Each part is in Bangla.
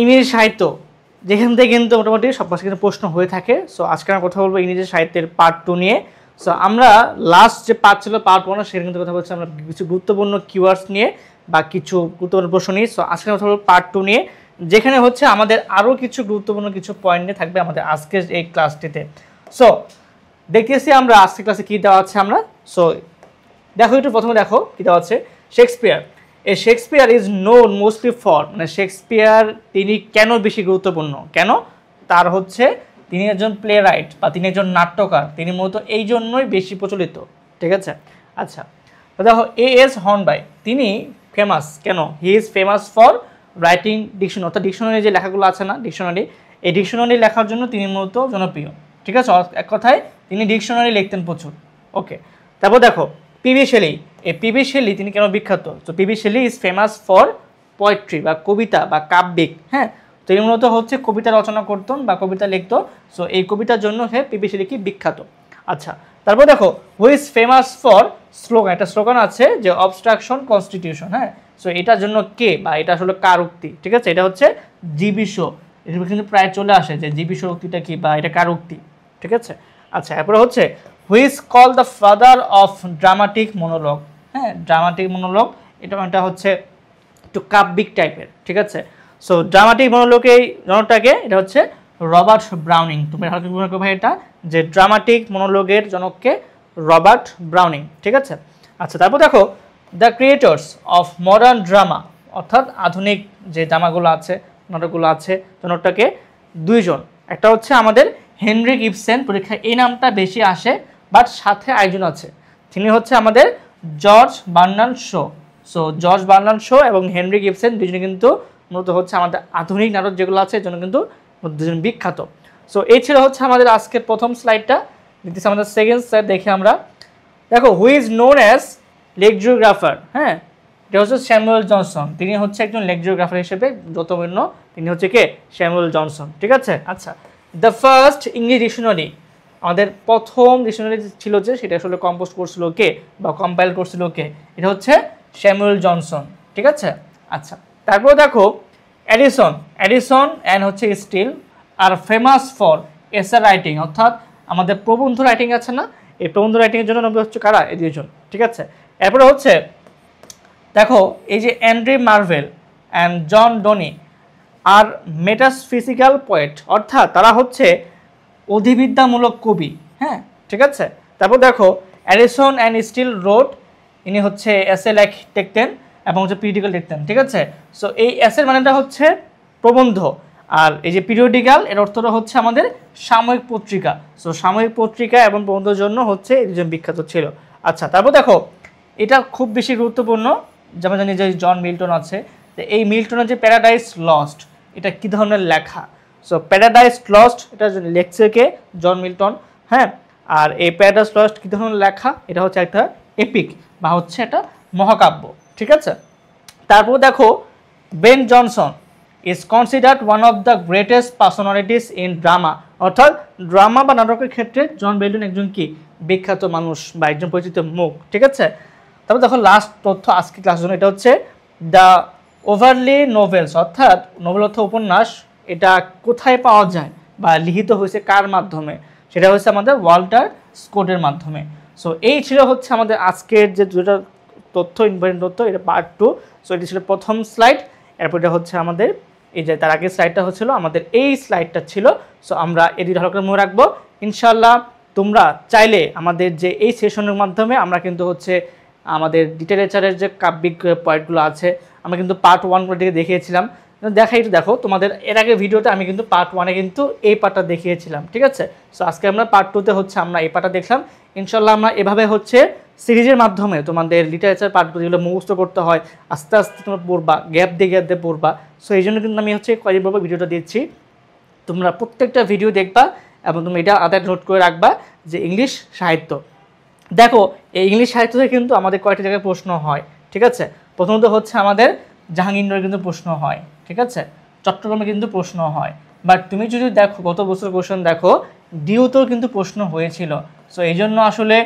ইংরেজি সাহিত্য, যেখান থেকে কিন্তু মোটামুটি সব পাশে কিন্তু প্রশ্ন হয়ে থাকে। সো আজকে আমরা কথা বলবো ইংরেজি সাহিত্যের পার্ট 2 নিয়ে। সো আমরা লাস্ট যে পার্ট ছিল পার্ট 1, সেখানে কিন্তু কথা বলছি আমরা কিছু গুরুত্বপূর্ণ কিওয়ার্ডস নিয়ে বা কিছু গুরুত্বপূর্ণ প্রশ্ন নিয়ে। সো আজকে কথা বলবো পার্ট 2 নিয়ে, যেখানে হচ্ছে আমাদের আরও কিছু গুরুত্বপূর্ণ কিছু পয়েন্ট নিয়ে থাকবে আমাদের আজকের এই ক্লাসটিতে। সো দেখতেছি আমরা আজকের ক্লাসে কী দেওয়া আছে আমরা। সো দেখো, একটু প্রথমে দেখো কী দেওয়া আছে। শেক্সপিয়ার, এই Shakespeare is known mostly for, মানে শেক্সপিয়ার তিনি কেন বেশি গুরুত্বপূর্ণ, কেন তার হচ্ছে তিনি একজন প্লে রাইট বা তিনি একজন নাট্যকার, তিনি মূলত এই জন্যই বেশি প্রচলিত। ঠিক আছে, আচ্ছা দেখো A.S. হর্নবাই, তিনি ফেমাস কেন? He is famous for writing dictionary, অর্থাৎ ডিকশনারি যে লেখাগুলো আছে না, ডিকশনারি, এই ডিকশনারি লেখার জন্য তিনি মূলত জনপ্রিয়। ঠিক আছে, এক কথায় তিনি ডিকশনারি লিখতেন প্রচুর। ওকে, তারপর দেখো পিবি শেলি, এই পিবি শেলি তিনি কেন বিখ্যাত? তো PB Shelley is famous for poetry বা কবিতা বা কাব্যিক। হ্যাঁ, তো এই মূলত হচ্ছে কবিতা রচনা করতেন বা কবিতা লিখতো। সো এই কবিতার জন্য পিবি শেলি কি বিখ্যাত। আচ্ছা, তারপর দেখো who is famous for slogan, একটা স্লোগান আছে যে অবস্ট্রাকশন কনস্টিটিউশন। হ্যাঁ, সো এটার জন্য কে বা এটা আসলে কার উক্তি? ঠিক আছে, এটা হচ্ছে জিবি শো, এটা কিন্তু প্রায় চলে আসে যে জিবি শোর উক্তিটা কি বা এটা কার উক্তি। ঠিক আছে, আচ্ছা এরপরে হচ্ছে who is call the father of dramatic monologue. হ্যাঁ, ড্রামাটিক মনোলগ এটা হচ্ছে একটু কাব্যিক টাইপের। ঠিক আছে, সো ড্রামাটিক মনোলগ এই জনকটাকে, এটা হচ্ছে রবার্ট ব্রাউনিং। তুমি হালকা মনে করো ভাই এটা, যে ড্রামাটিক মনোলগের জনককে রবার্ট ব্রাউনিং। ঠিক আছে, আচ্ছা তারপর দেখো the creators of modern drama, অর্থাৎ আধুনিক যে ড্রামাগুলো আছে, নাটকগুলো আছে, জনকটাকে দুইজন। একটা হচ্ছে আমাদের হেনরিক ইবসেন, পরীক্ষায় এই নামটা বেশি আসে, বাট সাথে আরেকজন আছে, তিনি হচ্ছে আমাদের George Bernard Shaw. So George Bernard Shaw এবং হেনরিক ইবসেন দুজনে কিন্তু মূলত হচ্ছে আমাদের আধুনিক নাটক যেগুলো আছে এর জন্য কিন্তু দুজন বিখ্যাত। সো এই ছিল হচ্ছে আমাদের আজকের প্রথম স্লাইডটা। দিতেছি আমাদের সেকেন্ড স্লাইড দেখে আমরা। দেখো হু ইজ নোন অ্যাজ লেকজিওগ্রাফার। হ্যাঁ, এটা হচ্ছে স্যামুয়েল জনসন, তিনি হচ্ছে একজন লেকজিওগ্রাফার হিসেবে যতবর্ণ, তিনি হচ্ছে কে? Samuel Johnson. ঠিক আছে, আচ্ছা দ্য ফার্স্ট ইংলিশ ডিকশনারি, আমাদের প্রথম ডিকশনারি ছিল যে সেটা আসলে কম্পোজ করছিল কে বা কম্পাইল করছিল কে? এটা হচ্ছে স্যামুয়েল জনসন। ঠিক আছে, আচ্ছা তারপর দেখো এডিসন, এডিসন অ্যান্ড হচ্ছে স্টিল আর ফেমাস ফর এসে রাইটিং, অর্থাৎ আমাদের প্রবন্ধ রাইটিং আছে না, এই প্রবন্ধ রাইটিংয়ের জন্য নম্বর হচ্ছে কারা? এই দুজন। ঠিক আছে, এরপরে হচ্ছে দেখো এই যে Andrew Marvell and John Donne আর মেটাফিজিক্যাল পোয়েট, অর্থাৎ তারা হচ্ছে অধিবিদ্যামূলক কবি। হ্যাঁ, ঠিক আছে, তারপর দেখো অ্যাডিসন অ্যান্ড স্টিল রোড, ইনি হচ্ছে এসে লিখতেন এবং হচ্ছে পিরিয়ডিক্যাল লিখতেন। ঠিক আছে, সো এই এসের মানেটা হচ্ছে প্রবন্ধ, আর এই যে পিরিয়ডিক্যাল এর অর্থটা হচ্ছে আমাদের সাময়িক পত্রিকা। সো সাময়িক পত্রিকা এবং প্রবন্ধের জন্য হচ্ছে এই দুজন বিখ্যাত ছিল। আচ্ছা তারপর দেখো এটা খুব বেশি গুরুত্বপূর্ণ, যেমন জানি যে জন মিল্টন আছে, তো এই মিল্টনের যে প্যারাডাইস লস্ট, এটা কী ধরনের লেখা? সো প্যারাডাইস লস্ট এটা লেখছে কে? John Milton. হ্যাঁ, আর এই প্যারাডাইস লস্ট কী ধরনের লেখা? এটা হচ্ছে একটা এপিক বা হচ্ছে একটা মহাকাব্য। ঠিক আছে, তারপর দেখো Ben Jonson is considered one of the greatest personalities in drama, অর্থাৎ ড্রামা বা নাটকের ক্ষেত্রে জন বেল্টন একজন কি বিখ্যাত মানুষ বা একজন পরিচিত মুখ। ঠিক আছে, তারপর দেখো লাস্ট তথ্য আজকে ক্লাসের জন্য, এটা হচ্ছে দ্য ওভারলি নোভেলস, অর্থাৎ নোভেল অর্থ উপন্যাস, এটা কোথায় পাওয়া যায় বা লিখিত হয়েছে কার মাধ্যমে? সেটা হচ্ছে আমাদের ওয়াল্টার স্কটের মাধ্যমে। সো এই ছিল হচ্ছে আমাদের আজকের যে দুটো তথ্য, ইম্পর্টেন্ট তথ্য, এটা পার্ট 2। সো এটি ছিল প্রথম স্লাইড, এরপর এটা হচ্ছে আমাদের এই যে তার আগের স্লাইডটা হচ্ছিল আমাদের এই স্লাইডটা ছিল। সো আমরা এটি ভালো করে মনে রাখবো। ইনশাল্লাহ তোমরা চাইলে আমাদের যে এই সেশনের মাধ্যমে আমরা কিন্তু হচ্ছে আমাদের লিটারেচারের যে কাব্যিক পয়েন্টগুলো আছে আমরা কিন্তু পার্ট 1 করে দেখিয়েছিলাম। দেখো তোমাদের এর আগে ভিডিওতে আমি কিন্তু পার্ট 1-এ কিন্তু এই পার্টটা দেখিয়েছিলাম। ঠিক আছে, সো আজকে আমরা পার্ট 2-তে হচ্ছে আমরা এই পার্টটা দেখলাম। ইনশাল্লাহ আমরা এভাবে হচ্ছে সিরিজের মাধ্যমে তোমাদের লিটারেচার পার্টগুলো যেগুলো মুখস্থ করতে হয় আস্তে আস্তে তোমরা পড়বা, গ্যাপ দিয়ে পড়বা। সো এই জন্য কিন্তু আমি হচ্ছে কয়েকদিন পর ভিডিওটা দিচ্ছি, তোমরা প্রত্যেকটা ভিডিও দেখবা এবং তুমি এটা আদায় নোট করে রাখবা যে ইংলিশ সাহিত্য। দেখো এই ইংলিশ সাহিত্য থেকে কিন্তু আমাদের কয়েকটা জায়গায় প্রশ্ন হয়। ঠিক আছে, প্রথমত হচ্ছে আমাদের জাহাঙ্গীরনগরে কিন্তু প্রশ্ন হয়। ঠিক আছে, চট্টগ্রামে কিন্তু প্রশ্ন হয়, বাট তুমি যদি দেখো গত বছর কোশ্চেন দেখো ডিউতেও কিন্তু প্রশ্ন হয়েছিল। সো এই জন্য আসলে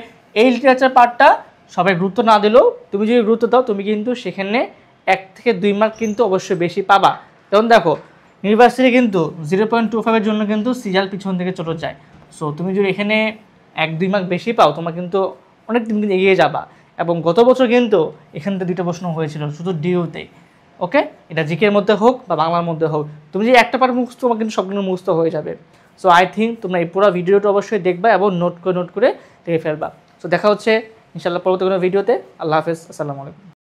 এই লিটারেচার পার্টটা সবাই গুরুত্ব না দিলেও তুমি যদি গুরুত্ব দাও তুমি কিন্তু সেখানে 1 থেকে 2 মার্ক কিন্তু অবশ্যই বেশি পাবা। যেমন দেখো ইউনিভার্সিটি কিন্তু 0.25-এর জন্য কিন্তু সিরিয়াল পিছন থেকে চলে যায়। সো তুমি যদি এখানে 1-2 মার্ক বেশি পাও তোমার কিন্তু অনেক দিন কিন্তু এগিয়ে যাবা। এবং গত বছর কিন্তু এখান থেকে 2টা প্রশ্ন হয়েছিল শুধু ডিউতে। ওকে, এটা জিকের মধ্যে হোক বা বাংলার মধ্যে হোক, তুমি যে একটা পার্ট মুখস্থ তোমার কিন্তু সবগুলো মুখস্থ হয়ে যাবে। সো আই থিঙ্ক তোমরা এই পুরো ভিডিওটা অবশ্যই দেখবা এবং নোট করে দেখে ফেলবা। সো দেখা হচ্ছে ইনশাআল্লাহ পরবর্তী কোনো ভিডিওতে। আল্লাহ হাফেজ, আসসালামু আলাইকুম।